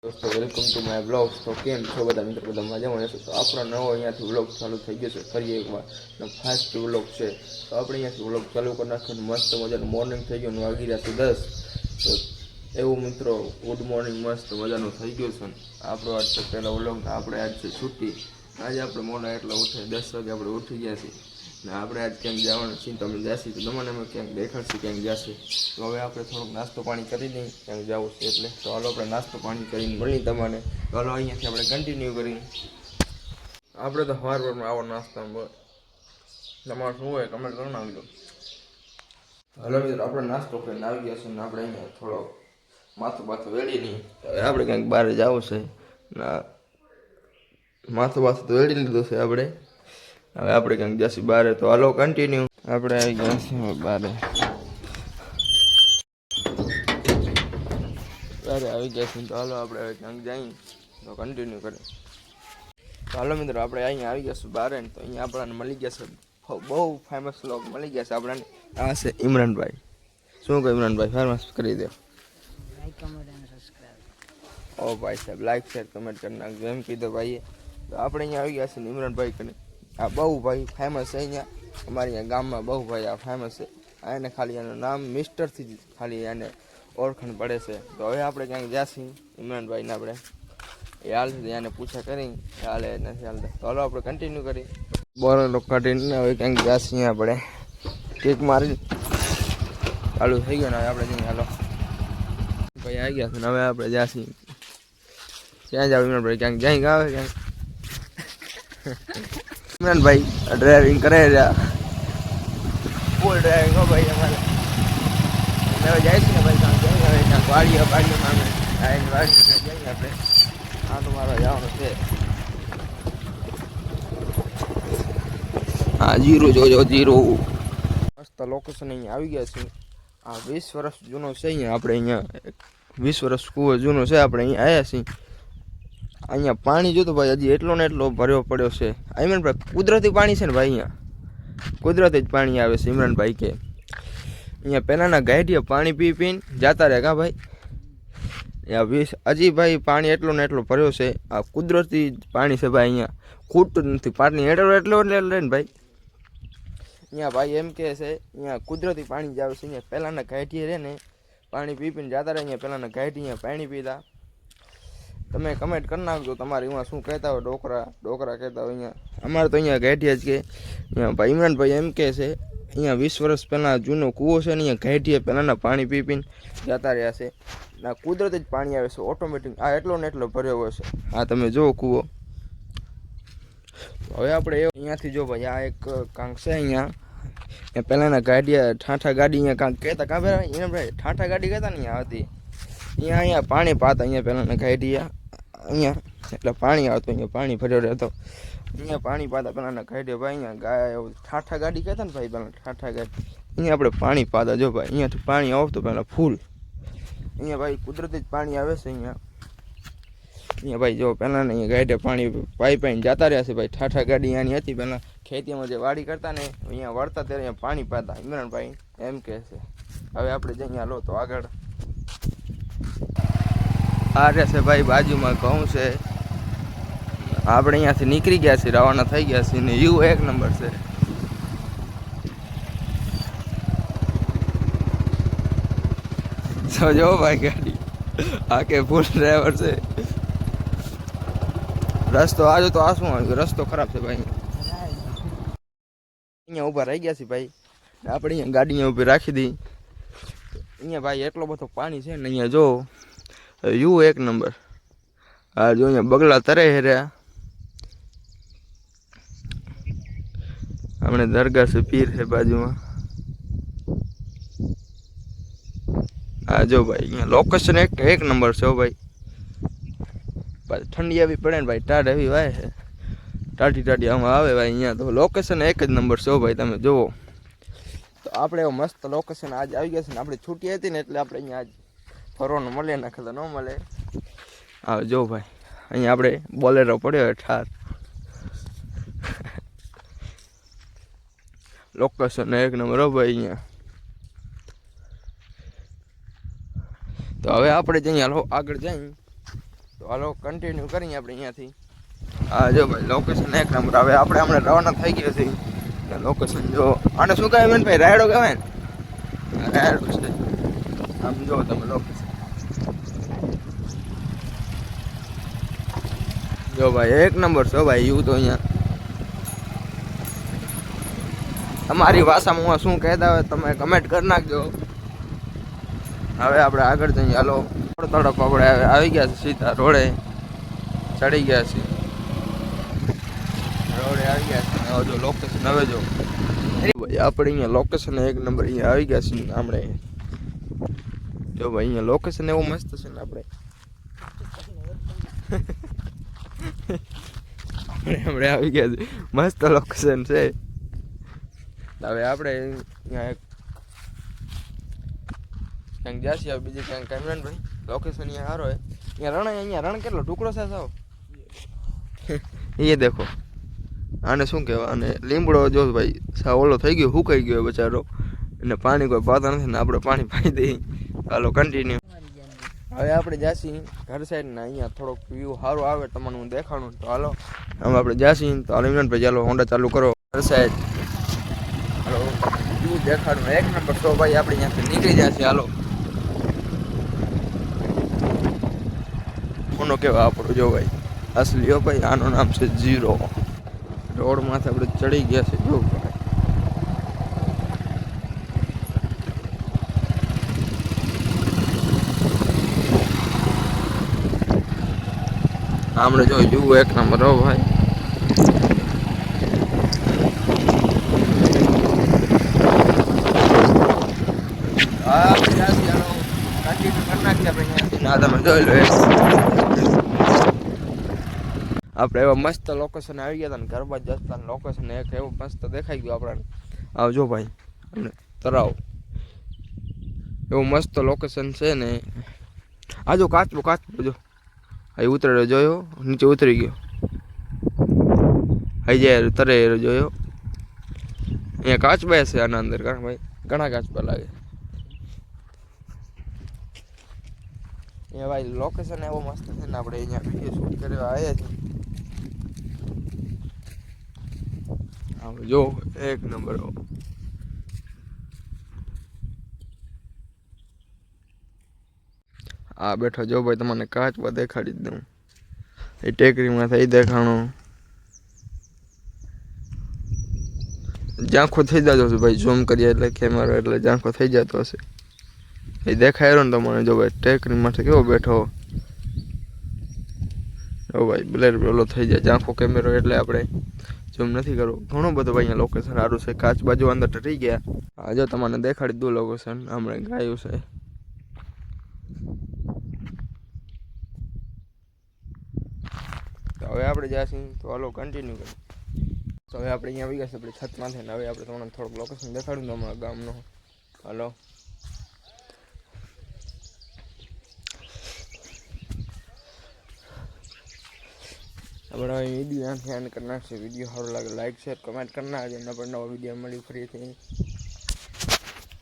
दोस्तों welcome to my blogs. तो केम छो बधा मित्र बधा मजामां हशो। तो आपणो नવો અહીંયાથી વ્લોગ ચાલુ થઈ ગયો છે ફરી એકવાર ને ફાસ્ટ વ્લોગ છે। તો આપણે અહીંયાથી વ્લોગ ચાલુ કરી નાખ્યો। મસ્ત મજાનું મોર્નિંગ થઈ ગયું ને વાગી રહ્યા છે 10। તો એવું મિત્રો ગુડ મોર્નિંગ મસ્ત મજાનું થઈ ગયું છે। આપણો આજ છે પહેલો વ્લોગ ને આપણે આજ છે છૂટી। આજે આપણે મોડા એટલા ઉઠે 10 વાગે આપણે ઉઠી ગયા છીએ ને આપણે આજ ક્યાંક જવાનું છે। તમે જાશી તો તમને અમે ક્યાંક દેખાડશે ક્યાંક જશે। તો હવે આપણે થોડુંક નાસ્તો પાણી કરી દઈએ ક્યાંક જવું છે એટલે। તો હાલો આપણે નાસ્તો પાણી કરીને મળી તમને। તો હાલો અહીંયાથી આપણે કન્ટિન્યુ કરી। આપણે તો સવારમાં આવો નાસ્તામાં તમારે શું હોય કમેન્ટ કરી નાખજો। હાલો મિત્રો આપણે નાસ્તો કરીને આવી ગયા છે ને આપણે અહીંયા થોડો માથું બાથું વેળી નહીં। હવે આપણે ક્યાંક બહાર જવું છે ના માથું બાથું તો વેળી લીધું છે આપણે। હવે આપણે ક્યાંક જઈશું બહાર। તો હાલો કન્ટિન્યુ આપણે આવી ગયા છીએ બહાર। આવી ગયા છે તો હાલો આપણે હવે ક્યાંક જઈએ તો કન્ટિન્યુ કરીએ। તો હાલો મિત્રો આપણે અહીંયા આવી ગયા છું બહાર ને। તો અહીંયા આપણને મળી ગયા છે બહુ ફેમસ લોક મળી ગયા છે આપણને। આ છે ઇમરાનભાઈ। શું કહે ઇમરાનભાઈ ફેમસ કરી દો। ઓ ભાઈ સાહેબ લાઈક શેર કમેન્ટ કરી નાખજો એમ કીધો ભાઈએ। તો આપણે અહીંયા આવી ગયા છે ને ઇમરાનભાઈ કરીને આ બહુ ભાઈ ફેમસ છે અહીંયા અમારે અહીંયા ગામમાં બહુ ભાઈ આ ફેમસ છે। એને ખાલી એનું નામ મિસ્ટરથી જ ખાલી એને ઓળખાણ પડે છે। તો હવે આપણે ક્યાંક જાશું ઇમરાનભાઈને આપણે એ હાલ છે એને પૂછા કરી હાલે નથી હાલતા। તો હાલો આપણે કન્ટિન્યુ કરી બોરો કાઢીને હવે ક્યાંક જાશું આપણે કેક મારી ચાલુ થઈ ગયો ને હવે આપણે જઈએ। હાલો ભાઈ આવી ગયા છે ને હવે આપણે જાશું ક્યાં જાવ ઇમરાનભાઈ ક્યાંક જઈ ગાવે ક્યાંક ઇમરાનભાઈ ડ્રાઇવિંગ કરે રહ્યા ફૂલ ડ્રાઇવિંગ હો ભાઈ અમારે। હવે જાય છે ને ભાઈ ક્યાંક જઈ હવે ક્યાંક વાડીઓમાં અમે આવીને વાડી જઈએ આપણે। હા તો મારો જવાનું છે હા જીરો જોજો જીરો મસ્ત લોકેશન અહીંયા આવી ગયા છે। આ 20 વર્ષ જૂનો છે અહીંયા આપણે અહીંયા 20 વર્ષ કૂવો જૂનો છે આપણે અહીંયા આવ્યા છીએ। અહીંયા પાણી જોતો ભાઈ હજી એટલો ને એટલો ભર્યો પડ્યો છે। ઇમરાનભાઈ કુદરતી પાણી છે ને ભાઈ અહીંયા કુદરતી જ પાણી આવે છે ઇમરાનભાઈ કે અહીંયા પહેલાંના ગાઈડિયા પાણી પી પીને જતા રહ્યા કા ભાઈ। હજી ભાઈ પાણી એટલો ને એટલો ભર્યો છે। આ કુદરતી પાણી છે ભાઈ અહીંયા ખૂટતું જ નથી પાણી એટલો ને ભાઈ। અહીંયા ભાઈ એમ કહે છે અહીંયા કુદરતી પાણી જ આવે છે। અહીંયા પહેલાંના ગાઈડિયા રહે ને પાણી પી પીને જતા રહ્યા। અહીંયા પહેલાંના ગાઈડિયા અહીંયા પાણી પીતા। તમે કમેન્ટ કરી નાખજો તમારે એમાં શું કહેતા હોય ડોકરા કહેતા હોય અહીંયા અમારે તો અહીંયા ગાઈડિયા જ કે અહીંયા ભાઈ ઇમરાનભાઈ એમ કહે છે અહીંયા 20 વર્ષ પહેલાં જૂનો કૂવો છે ને અહીંયા ગાઈડિયા પહેલાંના પાણી પી પીને જતા રહ્યા છે। ના કુદરતી જ પાણી આવે છે ઓટોમેટિક આ એટલો ને એટલો ભર્યો હોય છે। આ તમે જુઓ કૂવો। હવે આપણે અહીંયાથી જો ભાઈ આ એક કાંક છે અહીંયા પહેલાંના ગાડીયા ઠાઠા ગાડી અહીંયા કાંક કહેતા કાં ભાઈ એને ભાઈ ઠાઠા ગાડી કહેતા ને અહીંયા હતી અહીંયા પાણી પાતા અહીંયા પહેલાંના ગાડીયા અહીંયા એટલે પાણી આવતું અહીંયા પાણી ભર્યો રહેતો અહીંયા પાણી પાતા પહેલાંના ગાડીયા ભાઈ અહીંયા ગાય ઠાઠા ગાડી કહેતા ને ભાઈ પહેલાં ઠાઠા ગાડી અહીંયા આપણે પાણી પાતા જો ભાઈ અહીંયાથી પાણી આવતું પહેલાં ફૂલ અહીંયા ભાઈ કુદરતી જ પાણી આવે છે અહીંયા ભાઈ જો પહેલાં અહીંયા ગાડીએ પાણી પાઈને જતા રહ્યા છે ભાઈ ઠાઠા ગાડી અહીંયાની હતી પહેલાં ખેતીમાં જે વાડી કરતા ને અહીંયા વળતા ત્યારે અહીંયા પાણી પાતા ઇમરાનભાઈ એમ કહે છે। હવે આપણે જઈએ હાલો તો આગળ આ રહેશે ભાઈ બાજુમાં ઘઉં છે। આપણે અહીંયાથી નીકળી ગયા છીએ રવાના થઈ ગયા છીએ ને યુ એક નંબર છે। તો જો ભાઈ ગાડી આ કે ફૂલ ડ્રાઈવર છે। રસ્તો આજે તો આ શું આવ્યું રસ્તો ખરાબ છે ભાઈ। અહીંયા ઊભા રહી ગયા છે ભાઈ આપણે અહીંયા ગાડી અહીંયા ઊભી રાખી દી। અહીંયા ભાઈ એટલો બધો પાણી છે ને અહીંયા જો યુ એક નંબર। હા જો અહીંયા બગલા તરે હેર્યા આપણે દરગાહ છે પીર છે બાજુમાં। હા જો ભાઈ અહીંયા લોકેશન એક નંબર છે ભાઈ। ઠંડી આવી પડે ને ભાઈ ટાઢ એવી વાય છે ટાઢી આમાં આવે ભાઈ અહીંયા તો લોકેશન એક જ નંબર છે ભાઈ તમે જુઓ। તો આપણે એવો મસ્ત લોકેશન આજ આવી ગયા છે ને આપણી છૂટી હતી ને એટલે આપણે અહીંયા આજ ફરવાનું મળે ના ખબર ન મળે। હા જો ભાઈ અહીંયા આપણે બોલેરો પડ્યો ઠાર લોકેશન એક નંબર હો ભાઈ અહીંયા। તો હવે આપણે જઈએ હાલો આગળ જઈએ તો હાલો કન્ટિન્યુ કરીએ આપણે અહીંયાથી. હા જો ભાઈ લોકેશન એક નંબર. હવે આપણે હમણાં રવાના થઈ ગયા છીએ. લોકેશન જો આને શું કહેવાય બેન ભાઈ? રાયડો કહેવાય ને? રાયડો છે. આમ જો તમે લોકેશન જો ભાઈ એક નંબર છો ભાઈ. યુ તો અહીંયા તમારી ભાષામાં હું શું કહેતા હોય તમે કમેન્ટ કરી નાખજો. હવે આપણે આગળ જઈએ. હાલો તડકો આપણે આવી ગયા છે સીધા રોડે ચડી ગયા છીએ. રોડે આવી ગયા છે. હવે જો લોકેશન હવે જો ભાઈ આપણે અહીંયા લોકેશન એક નંબર અહીંયા આવી ગયા છીએ. આપણે જો ભાઈ અહીંયા લોકેશન એવું મસ્ત છે ને આપણે આપણે આવી ગયા છે. મસ્ત લોકેશન છે. હવે આપણે અહીંયા એક ક્યાંક જાશી. હવે બીજે ક્યાંક કેમેરાન ભાઈ લોકેશન અહીંયા સારો હે. અહીંયા રણ કેટલો ટુકડો છે સાવ એ દેખો. આને શું કહેવાય? અને લીમડો જો ભાઈ સાવ ઓલો થઈ ગયો, સુકાઈ ગયો બચારો, અને પાણી કોઈ પાતા નથી ને આપણે પાણી પાઈ દઈએ. હાલો કન્ટિન્યુ. હવે આપણે જાશી ઘર સાઈડ ને અહીંયા થોડોક વ્યૂ સારું આવે તમને હું દેખાડું. તો હાલો હવે આપણે જાશી. તો હાલો ઇમરાન ભાઈ ચાલો હોન્ડા ચાલુ કરો. ઘર સાઈડ હાલો વ્યૂ દેખાડું એક નંબર. તો ભાઈ આપણે અહીંયાથી નીકળી જશે. હાલો કોનો કેવા આપણો જો ભાઈ અસલી હો ભાઈ. આનું નામ છે ઝીરો. રોડમાંથી આપણે ચડી ગયા છે જો ભાઈ. આપણે જો જુઓ એક નંબર હો ભાઈ. હા તમે જોઈ લો. આપણે એવા મસ્ત લોકેશન આવી ગયા હતા ને ઘર બાજુ જતા લોકેશન એક એવું મસ્ત દેખાઈ ગયું આપણને. આવજો ભાઈ. અને તરાવ એવું મસ્ત લોકેશન છે ને. આ જો કાચબો જો અહીં ઉતરેલો જોયો, નીચે ઉતરી ગયો. અહીં જાય તરે જોયો. અહીંયા કાચબા છે આના અંદર ભાઈ. ઘણા કાચબા લાગે અહીંયા ભાઈ. લોકેશન એવો મસ્ત છે ને. આપણે અહીંયા વિડીયો શૂટ કરવા આવ્યા છીએ. જો એક નંબર. આ બેઠો જો ભાઈ તમને કાચબા દેખાડી જ દઉં. એ ટેકરીમાં થઈ દેખાણું. ઝાંખો થઈ જતો હશે ભાઈ. ઝૂમ કરીએ એટલે કેમેરો એટલે ઝાંખો થઈ જતો હશે. એ દેખાય ને તમને જો ભાઈ. ટેકરી માટે કેવો બેઠો જો ભાઈ. બ્લેર ઓલો થઈ જાય ઝાંખો કેમેરો એટલે આપણે ઝૂમ નથી કરવું. ઘણું બધું ભાઈ અહીંયા લોકેશન સારું છે. કાચ બાજુ અંદર ટરી ગયા. હા જો તમને દેખાડી દઉં લોકેશન. હમણાં ગાયું છે. હવે આપણે જઈશું. તો હાલો કન્ટિન્યુ કરીએ. તો હવે આપણે અહીંયા આવી ગયા છે આપણે છતમાંથી. ને હવે આપણે તમને થોડુંક લોકેશન દેખાડું અમારા ગામનો. હાલો આપણે વિડીયો ત્યાંથી એન્ડ કરી નાખશે. વિડીયો સારો લાગે લાઈક શેર કમેન્ટ કરી નાખજો. નવા વિડીયો મળી ફરીથી.